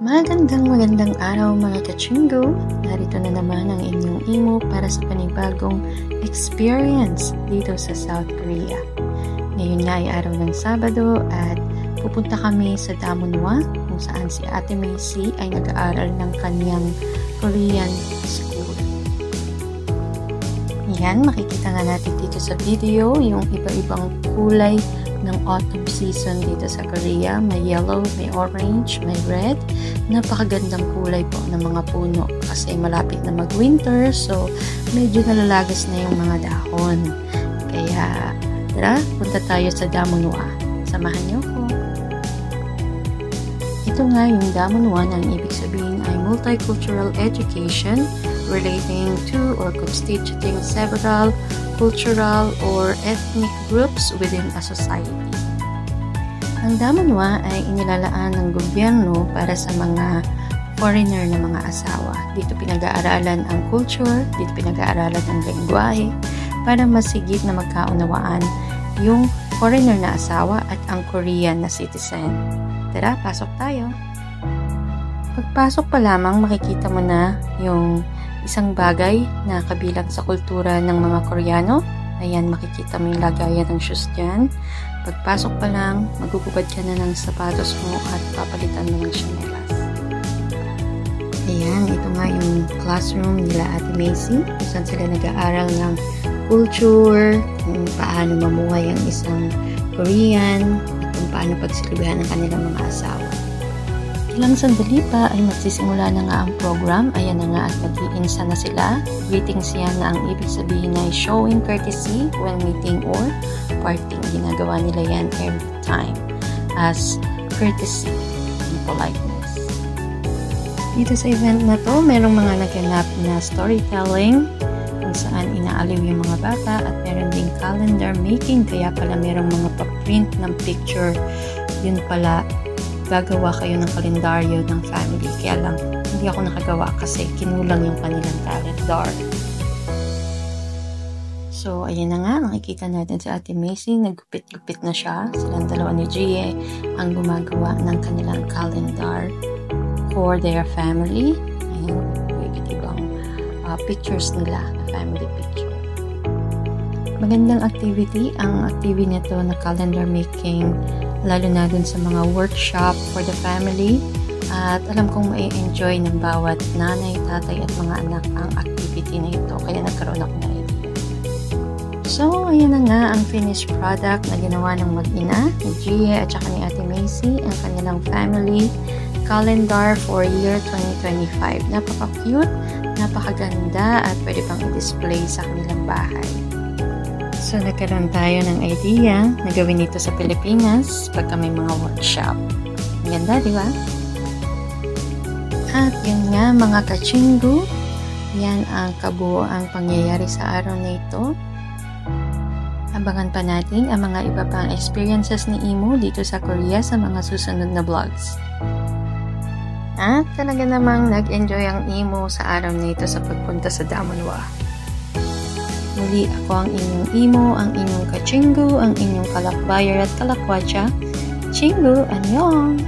Magandang araw mga kachinggo! Narito na naman ang inyong imo para sa panibagong experience dito sa South Korea. Ngayon nga ay araw ng Sabado at pupunta kami sa Damonhwa kung saan si Ate Macy ay nag-aaral ng kanyang Korean school. Yan, makikita nga natin dito sa video yung iba-ibang kulay ng autumn season dito sa Korea. May yellow, may orange, may red. Napakagandang kulay po ng mga puno kasi malapit na mag-winter, so medyo nalalagas na yung mga dahon. Kaya tara, punta tayo sa Damonhwa. Samahan niyo ko. Ito nga yung Damonhwa na ang ibig sabihin ay multicultural education relating to or constituting several cultural or ethnic groups within a society. Ang Damonhwa ay inilalaan ng gobyerno para sa mga foreigner na mga asawa. Dito pinag-aaralan ang culture, dito pinag-aaralan ang lengguwahe para masigit na magkaunawaan yung foreigner na asawa at ang Korean na citizen. Tara, pasok tayo! Pagpasok pa lamang makikita mo na yung isang bagay na kabilang sa kultura ng mga Koreano. Ayan, makikita mo yung lagayan ng shoes dyan. Pagpasok pa lang, magugubad ka na ng sapatos mo at papalitan mo ng chinelas. Ayan, ito nga yung classroom nila Ate Macy, kung saan sila nag-aaral ng culture, kung paano mamuhay ang isang Korean, at kung paano pagsilbihan ng kanilang mga asawa. Ilang sandali pa ay magsisimula na nga ang program. Ayan na nga at mag-iinsa na sila. Greetings yan na ang ibig sabihin ay showing courtesy when meeting or parting. Ginagawa nila yan every time as courtesy and politeness. Dito sa event na to, merong mga naganap na storytelling kung saan inaaliw yung mga bata at meron ding calendar making. Kaya pala merong mga pa-print ng picture. Yun pala, gagawa kayo ng kalendaryo ng family. Kaya lang, hindi ako nakagawa kasi kinulang yung kanilang calendar. So, ayan na nga. Nakikita natin sa Ate Macy. Naggupit-gupit na siya. Silang dalawa ni Jie ang gumagawa ng kanilang calendar for their family. Ayan, ibang pictures nila, na family picture. Magandang activity. Ang activity nito na calendar making, lalo na dun sa mga workshop for the family. At alam kong mai-enjoy ng bawat nanay, tatay at mga anak ang activity na ito. Kaya nagkaroon ako ng idea. So, ayan na nga ang finished product na ginawa ng mag-ina, ni Jie at saka ni Ate Macy, ang kanilang family calendar for year 2025. Napaka-cute, napakaganda at pwede pang i-display sa kanilang bahay. So, nagkaroon tayo ng idea na gawin ito sa Pilipinas pagka may mga workshop. Ang ganda, di ba? At yun nga, mga kachinggo, yan ang kabuoang pangyayari sa araw na ito. Abangan pa natin ang mga iba pang experiences ni Imo dito sa Korea sa mga susunod na vlogs. At talaga namang nag-enjoy ang Imo sa araw na ito sa pagpunta sa Damonhwa. Muli ako ang inyong imo, ang inyong kachinggo, ang inyong kalakbayer at kalakwatsa. Chinggo, annyeong!